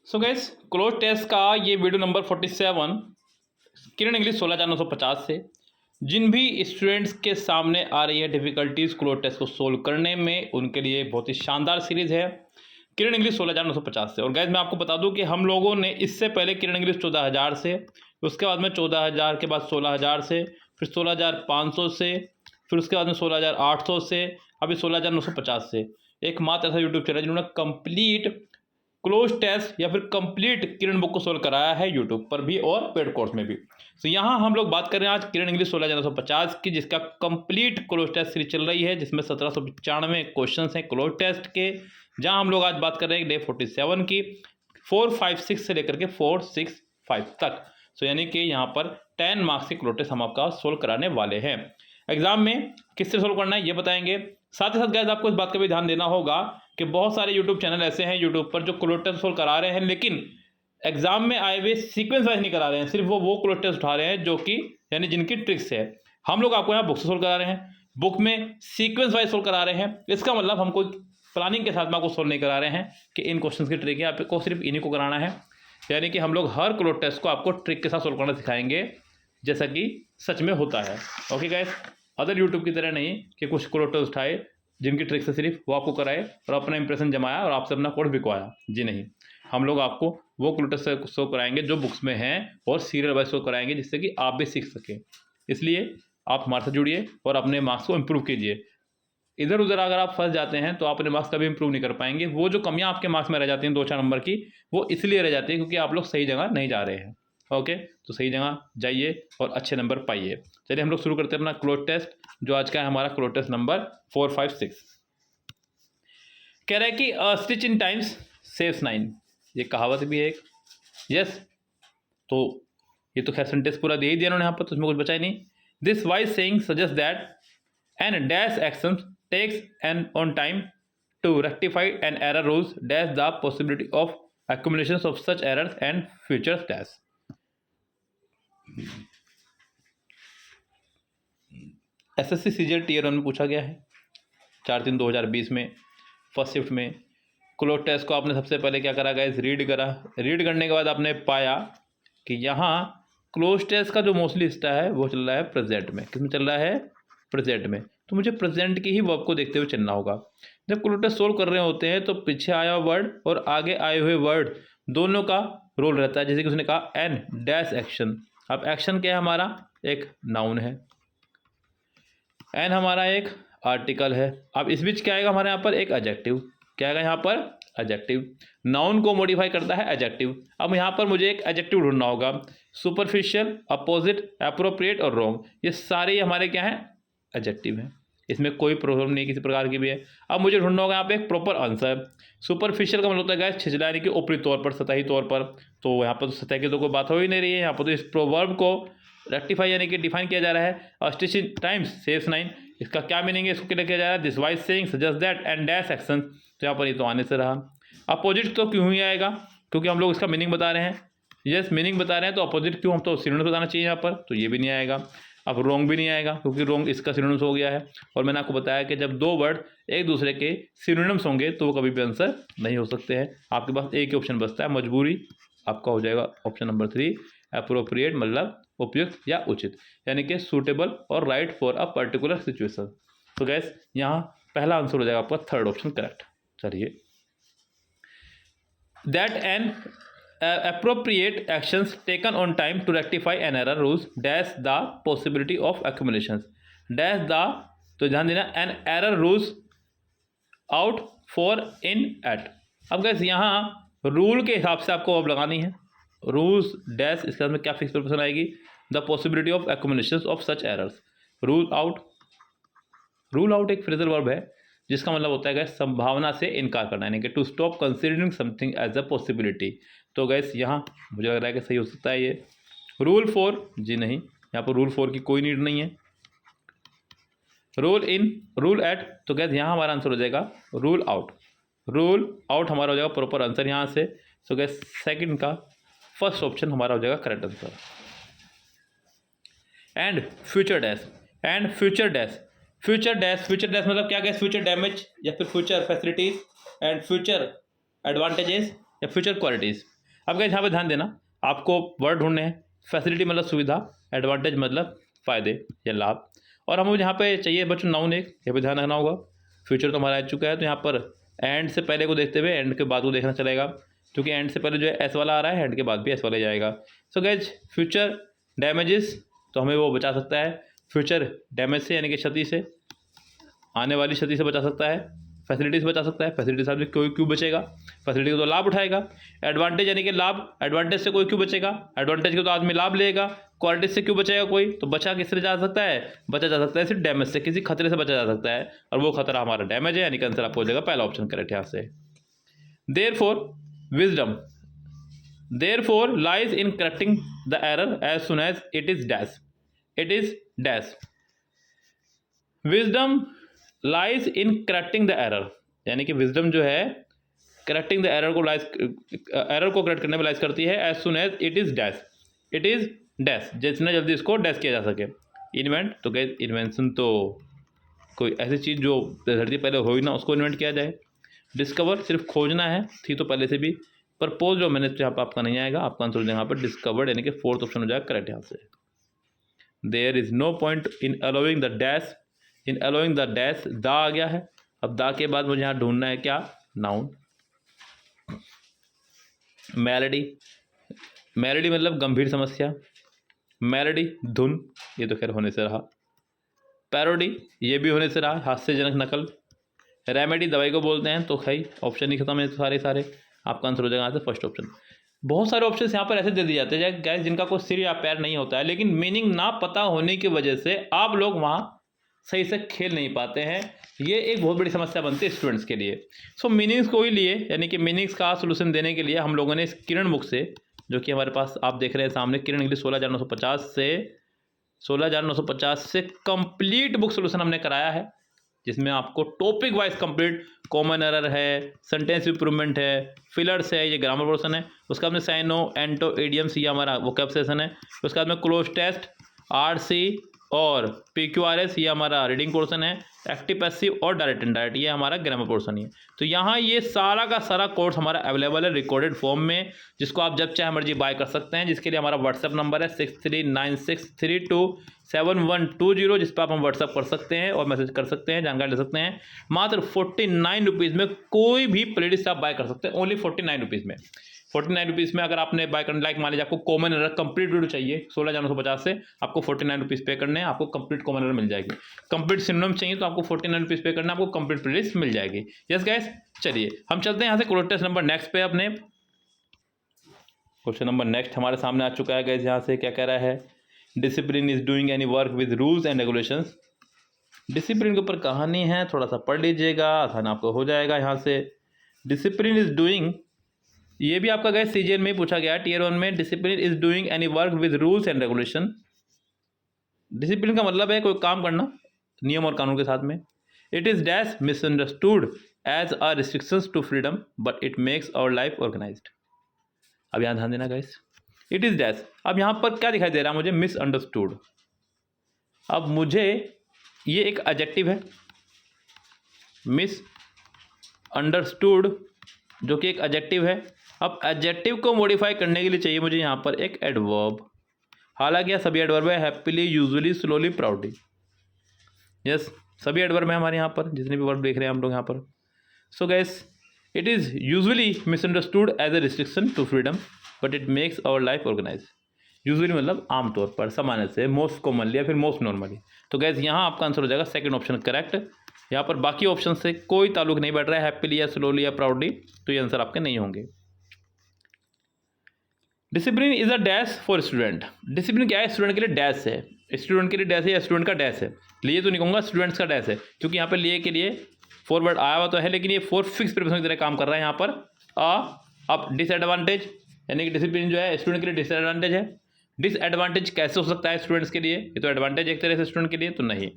सो gas cloze test का ये video number 47 किरण English 16,950 से जिन भी स्टूडेंट्स के सामने आ रही है डिफ़िकल्टीज क्लोज टेस्ट को सोल्व करने में, उनके लिए बहुत ही शानदार सीरीज़ है किरण इंग्लिश 16,950 से। और गैस मैं आपको बता दूं कि हम लोगों ने इससे पहले किरण इंग्लिश 14,000 से, उसके बाद में 14,000 के बाद 16,000 से, फिर 16,500 से, फिर उसके बाद में 16,800 से, अभी 16,950 से एकमात्र ऐसा यूट्यूब चैनल जिन्होंने कंप्लीट क्लोज टेस्ट या फिर कंप्लीट किरण बुक को सोल्व कराया है यूट्यूब पर भी और पेड कोर्स में भी। तो यहाँ हम लोग बात कर रहे हैं आज किरण इंग्लिश 16,950 की, जिसका कंप्लीट क्लोज टेस्ट सीरीज चल रही है, जिसमें 1795 क्वेश्चन हैं क्लोज टेस्ट के। जहाँ हम लोग आज बात कर रहे हैं डे 47 की 456 से लेकर के 465 तक। सो यानी कि यहाँ पर 10 मार्क्स के क्लोज टेस्ट हम आपका सोल्व कराने वाले हैं। एग्जाम में किससे सोल्व करना है ये बताएंगे। साथ ही साथ गाइस आपको इस बात का भी ध्यान देना होगा कि बहुत सारे यूट्यूब चैनल ऐसे हैं यूट्यूब पर जो क्लोज टेस्ट सोल्व करा रहे हैं, लेकिन एग्जाम में आए हुए सीक्वेंस वाइज नहीं करा रहे हैं, सिर्फ वो क्लोज टेस्ट उठा रहे हैं जो कि यानी जिनकी ट्रिक्स है। हम लोग आपको यहाँ बुक से सोल्व करा रहे हैं, बुक में सीक्वेंस वाइज सोल्व करा रहे हैं। इसका मतलब हमको प्लानिंग के साथ में आपको सोल्व नहीं करा रहे हैं कि इन क्वेश्चन की ट्रिक है, आपको सिर्फ इन्हीं को कराना है। यानी कि हम लोग हर क्लोज टेस्ट को आपको ट्रिक के साथ सोल्व करना सिखाएंगे, जैसा कि सच में होता है। ओके गाइस, अदर यूट्यूब की तरह नहीं कि कुछ क्लोज टेस्ट उठाए जिनकी ट्रिक से सिर्फ वो आपको कराए और अपना इंप्रेशन जमाया और आपसे अपना कोड बिकवाया। जी नहीं, हम लोग आपको वो क्लोज टेस्ट शो कराएंगे जो बुक्स में हैं और सीरियल वाइज शो कराएंगे, जिससे कि आप भी सीख सकें। इसलिए आप हमारे साथ जुड़िए और अपने मार्क्स को इम्प्रूव कीजिए। इधर उधर अगर आप फंस जाते हैं तो आप अपने मार्क्स कभी इंप्रूव नहीं कर पाएंगे। वो जो कमियां आपके मार्क्स में रह जाती हैं 2-4 नंबर की, वो इसलिए रह जाती है क्योंकि आप लोग सही जगह नहीं जा रहे हैं। ओके, तो सही जगह जाइए और अच्छे नंबर पाइए। चलिए हम लोग शुरू करते हैं अपना क्लोज टेस्ट, जो आज का है हमारा क्लोज टेस्ट नंबर 456। कह रहा है कि स्टिच इन टाइम्स सेव्स 9, ये कहावत भी है एक। यस, तो ये तो खैर सेंटेंस पूरा दे ही दिया उन्होंने यहाँ पर, तो उसमें कुछ बचा ही नहीं। This wise saying suggest that an dash action takes an on time to rectify an error rules dash the possibility of accumulations of such errors and future dash। SSC CGL tier 1 में पूछा गया है 4/3/2020 में first shift में। Cloze test को आपने सबसे पहले क्या करा गाइस, रीड करा। रीड करने के बाद आपने पाया कि यहाँ क्लोज टेस्ट का जो मोस्टली हिस्सा है वो चल रहा है प्रेजेंट में। किसमें चल रहा है? प्रेजेंट में। तो मुझे प्रेजेंट की ही वर्ब को देखते हुए चलना होगा। जब क्लोज टेस्ट सोल्व कर रहे होते हैं तो पीछे आया वर्ड और आगे आए हुए वर्ड दोनों का रोल रहता है। जैसे कि उसने कहा एन डैश एक्शन। अब एक्शन क्या है हमारा? एक नाउन है। एन हमारा एक आर्टिकल है। अब इस बीच क्या आएगा हमारे यहाँ पर? एक एडजेक्टिव। क्या आएगा यहाँ पर? एडजेक्टिव। नाउन को मॉडिफाई करता है एडजेक्टिव। अब यहाँ पर मुझे एक एडजेक्टिव ढूंढना होगा। सुपरफिशियल, अपोजिट, एप्रोप्रिएट और रॉन्ग, ये सारे हमारे क्या हैं? एडजेक्टिव हैं। इसमें कोई प्रॉब्लम नहीं किसी प्रकार की भी है। अब मुझे ढूंढना होगा यहाँ पे एक प्रॉपर आंसर। सुपरफिशियल का मतलब होता है गाइस छिछला, यानी कि ऊपरी तौर पर, सतही तौर पर। तो यहाँ पर तो सतह की तो कोई बात हो ही नहीं रही है। यहाँ पर तो इस प्रोवर्ब को रेक्टिफाई यानी कि डिफाइन किया जा रहा है। और स्टिच इन टाइम्स सेव्स 9, इसका क्या मीनिंग है? इसको क्या किया जा रहा है? This wise saying suggest that and dash action. तो यहाँ पर ये तो आने से रहा। अपोजिट तो क्यों ही आएगा? क्योंकि हम लोग इसका मीनिंग बता रहे हैं। यस, मीनिंग बता रहे हैं तो अपोजिट क्यों? हम तो सिनोनिम्स बताना चाहिए यहाँ पर, तो ये भी नहीं आएगा। अब रॉन्ग भी नहीं आएगा क्योंकि रॉन्ग इसका सिनोनिम्स हो गया है। और मैंने आपको बताया कि जब दो वर्ड एक दूसरे के सिनोनिम्स होंगे तो वो कभी भी आंसर नहीं हो सकते हैं। आपके पास एक ही ऑप्शन बचता है, मजबूरी। आपका हो जाएगा ऑप्शन नंबर 3, एप्रोप्रिएट मतलब उपयुक्त या उचित, यानी कि सूटेबल और right for a particular situation. तो गैस यहाँ पहला आंसर हो जाएगा आपका थर्ड ऑप्शन करेक्ट। चलिए, that an appropriate actions taken on time to rectify an error rules dash the possibility of accumulations dash the, तो ध्यान देना, an error rules out for in at। अब गैस यहाँ rule के हिसाब से आपको अब लगानी है। रूल्स डैश, इसके बाद में क्या फिक्स प्रिपोजिशन आएगी? The possibility of accumulations of such errors. Rule out, rule out एक फ्रेजल वर्ब है जिसका मतलब होता है गैस संभावना से इनकार करना, यानी कि to stop considering something as a possibility. तो गैस यहाँ मुझे लग रहा है कि सही हो सकता है ये। रूल 4, जी नहीं, यहाँ पर रूल 4 की कोई नीड नहीं है। रूल इन, रूल एट, तो गैस यहाँ हमारा आंसर हो जाएगा रूल आउट। रूल आउट हमारा हो जाएगा प्रॉपर आंसर यहाँ से। सो गैस सेकंड का फर्स्ट ऑप्शन हमारा हो जाएगा correct answer. And future dash, and future dash, future dash, future dash मतलब क्या गैस? फ्यूचर डैमेज या फिर future facilities and future advantages या फ्यूचर क्वालिटीज। अब गाइस यहाँ पे ध्यान देना, आपको वर्ड ढूंढने हैं। फैसिलिटी मतलब सुविधा, एडवांटेज मतलब फ़ायदे या लाभ, और हमें यहाँ पे चाहिए बच्चों नाउन एक, ये भी ध्यान रखना होगा। फ्यूचर तो हमारा आ चुका है, तो यहाँ पर एंड से पहले को देखते हुए एंड के बाद को देखना चलेगा, क्योंकि एंड से पहले जो है एस वाला आ रहा है, एंड के बाद भी एस वाला जाएगा। सो गाइस फ्यूचर डैमेजेस, तो हमें वो बचा सकता है फ्यूचर डैमेज से, यानी कि क्षति से, आने वाली क्षति से बचा सकता है। फैसिलिटी से बचा सकता है, फैसिलिटी से कोई क्यों बचेगा, फैसिलिटी को तो लाभ उठाएगा। एडवांटेज यानी कि लाभ, एडवांटेज से कोई क्यों बचेगा, एडवांटेज को तो आदमी लाभ लेगा। क्वालिटी से क्यों बचेगा कोई, तो बचा किससे जा सकता है, बचा जा सकता है सिर्फ डैमेज से, किसी खतरे से बचा जा सकता है, और वो खतरा हमारा डैमेज है, यानी कि आंसर आपको हो जाएगा पहला ऑप्शन करेक्ट यहाँ से। Therefore wisdom, therefore lies in correcting the error as soon as it is dash, it is dash. Wisdom lies in correcting the error, यानी कि विजडम जो है करेक्टिंग द एरर को लाइज, एरर को correct करने में लाइज करती है as soon as it is dash, it is dash, जितना जल्दी इसको डैश किया जा सके। इन्वेंट, तो गैस इन्वेंशन तो कोई ऐसी चीज़ जो धरती पहले हो ही ना उसको इन्वेंट किया जाए। डिस्कवर सिर्फ खोजना है, थी तो पहले से भी। प्रपोज जो मैंने यहाँ पर आपका नहीं आएगा, आपका आंसर हो जाएगा यहाँ पर डिस्कवर्ड, यानी कि फोर्थ ऑप्शन हो जाएगा करेक्ट यहाँ से। There is no point in allowing the dash, in allowing the dash, दा आ गया है। अब दा के बाद मुझे यहाँ ढूंढना है क्या, नाउन। मेलोडी, मेलोडी मतलब गंभीर समस्या, मेलोडी धुन, ये तो खैर होने से रहा। पैरोडी, ये भी होने से रहा, हास्यजनक नकल। रेमेडी दवाई को बोलते हैं, तो भाई ऑप्शन ही खत्म है तो सारे आपका आंसर हो जाएगा यहाँ से फर्स्ट ऑप्शन। बहुत सारे ऑप्शन यहाँ पर ऐसे दे दिए जाते हैं गैस जिनका कोई सिर या पैर नहीं होता है, लेकिन मीनिंग ना पता होने की वजह से आप लोग वहाँ सही से खेल नहीं पाते हैं। ये एक बहुत बड़ी समस्या बनती है स्टूडेंट्स के लिए। सो मीनिंग्स को ही लिए, यानी कि मीनिंग्स का सोल्यूशन देने के लिए हम लोगों ने इस किरण बुक से, जो कि हमारे पास आप देख रहे हैं सामने, किरण इंग्लिश 16,950 से कंप्लीट बुक सोल्यूशन हमने कराया है, जिसमें आपको topic wise complete, common error है, सेंटेंस इंप्रूवमेंट है, फिलर्स है, ये ग्रामर पोर्शन है, उसके बाद में साइनो एंटो एडियम्स, ये हमारा वोकैब सेशन है, उसके बाद में क्लोज टेस्ट, आरसी और PQRS, ये हमारा रीडिंग पोर्शन है, एक्टिव पैसिव और डायरेक्ट इनडायरेक्ट, ये हमारा ग्रामर पोर्शन है। तो यहाँ ये सारा का सारा कोर्स हमारा अवेलेबल है रिकॉर्डेड फॉर्म में, जिसको आप जब चाहे मर्जी बाय कर सकते हैं, जिसके लिए हमारा व्हाट्सएप नंबर है 6396327120, जिस पर आप हम व्हाट्सएप कर सकते हैं और मैसेज कर सकते हैं, जानकारी ले सकते हैं। मात्र 49 रुपीज़ में कोई भी प्लेलिस्ट आप बाय कर सकते हैं, ओनली 49 रुपीज़ में। 49 रुपीज़ में अगर आपने बाय करना, लाइक मान लीजिए आपको कॉमन एरर कंप्लीट वीडियो चाहिए 16,950 से, आपको 49 रुपीज़ पे करने हैं, आपको कंप्लीट कॉमन एरर मिल जाएगी। कंप्लीट सिनोनिम चाहिए तो आपको 49 रुपीज़ पे करना है, आपको कंप्लीट प्लेलिस्ट मिल जाएगी। यस गाइस, चलिए हम चलते हैं यहाँ से क्लोज टेस्ट नंबर नेक्स्ट पे। अपने क्वेश्चन नंबर नेक्स्ट हमारे सामने आ चुका है गाइस। यहाँ से क्या कह रहा है, discipline is doing any work with rules and regulations. Discipline के ऊपर कहानी है, थोड़ा सा पढ़ लीजिएगा, आसान आपको हो जाएगा। यहाँ से डिसिप्लिन इज डूइंग, ये भी आपका गैस सीजीएल में ही पूछा गया है टीयर 1 में। Discipline is doing any work with rules and regulation. Discipline का मतलब है कोई काम करना नियम और कानून के साथ में। It is dash misunderstood as a restrictions to freedom but it makes our life organised. अब यहाँ ध्यान देना गाइस, इट इज डैश। अब यहाँ पर क्या दिखाई दे रहा है मुझे, मिसअंडरस्टूड। अब मुझे ये एक एडजेक्टिव है मिसअंडरस्टूड, जो कि एक एडजेक्टिव है। अब एडजेक्टिव को मॉडिफाई करने के लिए चाहिए मुझे यहाँ पर एक एडवर्ब। हालांकि यह सभी एडवर्ब है, happily, usually, slowly, proudly. Yes, सभी एडवर्ब है हमारे यहाँ पर, जितने भी वर्ब देख रहे हैं हम लोग यहाँ पर। So guess, it is usually misunderstood as a restriction to freedom but it makes our life organise. Usually मतलब आमतौर पर, सामान्य से, मोस्ट कॉमनली या फिर मोस्ट नॉर्मली। तो गैस यहाँ आपका आंसर हो जाएगा सेकंड ऑप्शन करेक्ट। यहाँ पर बाकी ऑप्शन से कोई ताल्लुक नहीं बैठ रहा है, हैप्पीली या स्लोली या प्राउडली, तो ये आंसर आपके नहीं होंगे। Discipline is a dash for student. Discipline क्या है, स्टूडेंट के लिए डैश है। स्टूडेंट के लिए डैश है या स्टूडेंट का डैश है, लिए तो नहीं कहूँगा, स्टूडेंट्स का डैश है, क्योंकि यहाँ पर लिए के लिए फॉरवर्ड आया हुआ तो है, लेकिन ये फॉर फिक्स प्रिपोजिशन की तरह काम कर रहा है यहाँ पर। अब डिसएडवांटेज, यानी कि डिसिप्लिन जो है स्टूडेंट के लिए डिसएडवांटेज है। डिसएडवांटेज कैसे हो सकता है स्टूडेंट्स के लिए, ये तो एडवांटेज एक तरह से स्टूडेंट के लिए तो नहीं।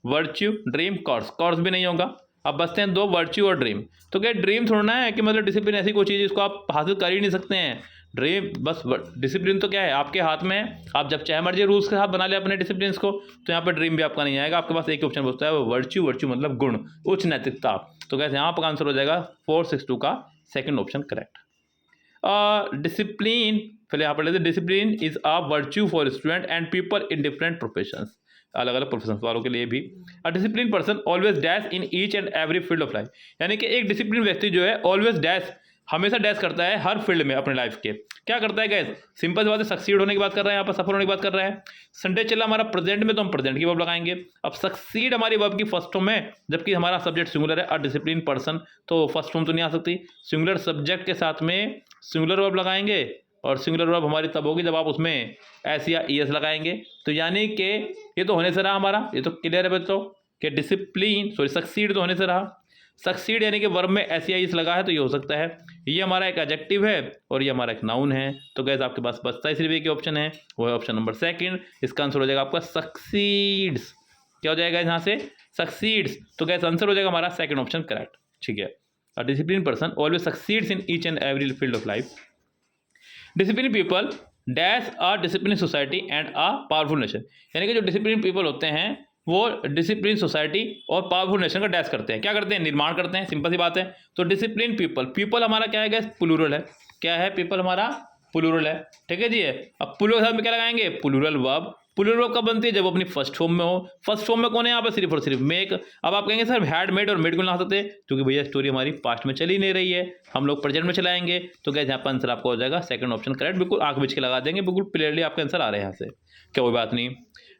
वर्च्यू, ड्रीम, कॉर्स, कॉर्स भी नहीं होगा। अब बचते हैं दो, वर्च्यू और ड्रीम। तो क्या ड्रीम थोड़ा है कि मतलब डिसिप्लिन ऐसी कोई चीज़ जिसको आप हासिल कर ही नहीं सकते हैं। ड्रीम बस, डिसिप्लिन तो क्या है आपके हाथ में है, आप जब चाहे मर्जी रूल्स के साथ बना ले अपने डिसिप्लिन को। तो यहाँ पर ड्रीम भी आपका नहीं आएगा, आपके पास एक ऑप्शन बचता है वो वर्च्यू। वर्च्यू मतलब गुण, उच्च नैतिकता। तो कैसे यहाँ पर आंसर हो जाएगा 462 का सेकंड ऑप्शन करेक्ट। डिसिप्लिन, पहले यहाँ पर लेते discipline is a virtue for student and people in different professions, अलग अलग प्रोफेशन वालों के लिए भी। A discipline person always dash in each and every field of life, यानी कि एक डिसिप्लिन व्यक्ति जो है ऑलवेज डैश, हमेशा डैश करता है हर फील्ड में अपने लाइफ के। क्या करता है गैस, सिंपल सी बात है, सक्सीड होने की बात कर रहा है, यहाँ पर सफल होने की बात कर रहा है। संडे चला हमारा प्रेजेंट में, तो हम प्रेजेंट की वर्ब लगाएंगे। अब सक्सीड हमारी वर्ब की फर्स्ट फॉर्म में, जबकि हमारा सब्जेक्ट सिंगुलर है, अ डिसिप्लिन पर्सन, तो फर्स्ट फॉर्म तो नहीं आ सकती। सिंगुलर सब्जेक्ट के साथ में सिंगुलर वर्ब लगाएंगे, और सिंगुलर वर्ब हमारी तब होगी जब आप उसमें एस या ई एस लगाएंगे। तो यानी कि ये तो होने से रहा हमारा, ये तो क्लियर है बच्चों कि डिसिप्लिन सॉरी सक्सीड तो होने से रहा। सक्सीड यानी कि वर्ब में एस या ई एस लगा है, तो ये हो सकता है। ये हमारा एक एडजेक्टिव है और ये हमारा एक नाउन है। तो गैस आपके पास बचता ही सिर्फ एक ही ऑप्शन है, वो है ऑप्शन नंबर सेकंड। इसका आंसर हो जाएगा आपका सक्सीड्स। क्या हो जाएगा यहाँ से, सक्सीड्स। तो गैस आंसर हो जाएगा हमारा सेकंड ऑप्शन करेक्ट, ठीक है। A discipline person always succeeds in each and every field of life. Discipline people dash a discipline society and a powerful nation, यानी कि जो डिसिप्लिन पीपल होते हैं वो डिसिप्लिन सोसाइटी और पावरफुल नेशन का डैश करते हैं। क्या करते हैं, निर्माण करते हैं, सिंपल सी बात है। तो डिसिप्लिन पीपल, पीपल हमारा क्या है गैस, प्लूरल है। क्या है, पीपल हमारा प्लूरल है, ठीक है जी। अब प्लूरल के साथ में क्या लगाएंगे, प्लूरल वर्ब। प्लूरल वर्ब कब बनती है, जब अपनी फर्स्ट फॉर्म में हो। फर्स्ट फॉर्म में कौन है यहाँ पर, सिर्फ और सिर्फ मेक। अब आप कहेंगे सर हैड मेड और मेड क्यों ला सकते, क्योंकि भैया स्टोरी हमारी पास्ट में चली नहीं रही है, हम लोग प्रेजेंट में चलाएंगे। तो गैस यहाँ पर आंसर आपका हो जाएगा सेकंड ऑप्शन करेक्ट। बिल्कुल आंख बीच के लगा देंगे, बिल्कुल क्लियरली आपका आंसर आ रहा है यहाँ से, क्या कोई बात नहीं।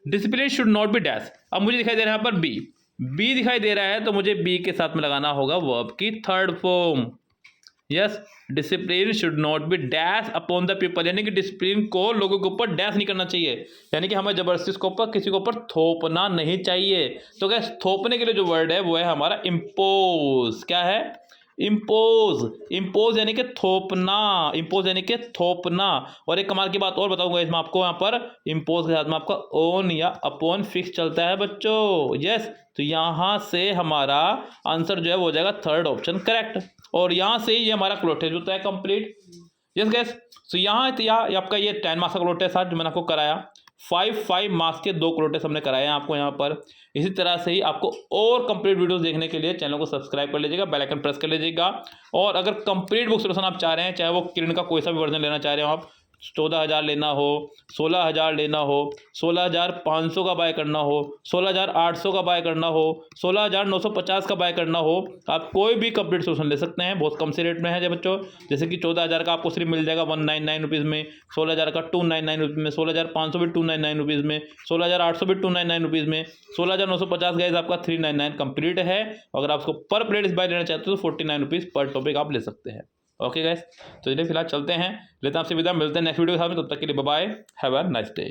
Discipline should not be dash, अब मुझे दिखाई दे रहा है यहाँ पर बी, बी दिखाई दे रहा है, तो मुझे बी के साथ में लगाना होगा वर्ब की third form. Yes, discipline should not be dash upon the people, यानी कि डिसिप्लिन को लोगों के ऊपर डैश नहीं करना चाहिए, यानी कि हमें जबरदस्ती इसके ऊपर किसी के ऊपर थोपना नहीं चाहिए। तो क्या थोपने के लिए जो वर्ड है वो है हमारा इम्पोज। क्या है, इम्पोज। इम्पोज यानी कि थोपना, इम्पोज यानी कि थोपना। और एक कमाल की बात और बताऊंगा इसमें आपको, यहाँ पर इम्पोज के साथ में आपका ओन या अपॉन फिक्स चलता है बच्चों। यस, तो यहाँ से हमारा आंसर जो है वो हो जाएगा थर्ड ऑप्शन करेक्ट। और यहाँ से ये हमारा क्लोज टेस्ट होता है कंप्लीट। यस गैस, तो यहाँ आपका ये 10 मार्क्स का क्लोज टेस्ट था जो मैंने आपको कराया। 5 मार्क्स के 2 क्लोज टेस्ट हमने कराए हैं आपको यहाँ पर। इसी तरह से ही आपको और कंप्लीट वीडियोस देखने के लिए चैनल को सब्सक्राइब कर लीजिएगा, बेल आइकन प्रेस कर लीजिएगा। और अगर कंप्लीट बुक सोल्यूशन आप चाह रहे हैं, चाहे वो किरण का कोई सा भी वर्जन लेना चाह रहे हो आप, 14,000 लेना हो, 16,000 लेना हो, 16,500 का बाय करना हो, 16,800 का बाय करना हो, 16,950 का बाय करना हो, आप कोई भी कंप्लीट सोल्यूशन ले सकते हैं। बहुत कम से रेट में है बच्चों, जैसे कि 14,000 का आपको सिर्फ मिल जाएगा 199 रुपीज़ में, 16,000 का 299 रुपीज़ में, 16,500 भी 299 रुपीज़ में, 16,800 भी 299 रुपीज़ में, 16,950 गाइस आपका 399 कंप्लीट है। अगर आप उसको पर प्लेट बाय लेना चाहते हो तो 49 रुपीज़ पर टॉपिक आप ले सकते हैं। ओके गाइस, तो चलिए फिलहाल चलते हैं, लेते हैं आपसे विदा, मिलते हैं नेक्स्ट वीडियो के साथ में। तब तक के लिए bye bye, have a nice day.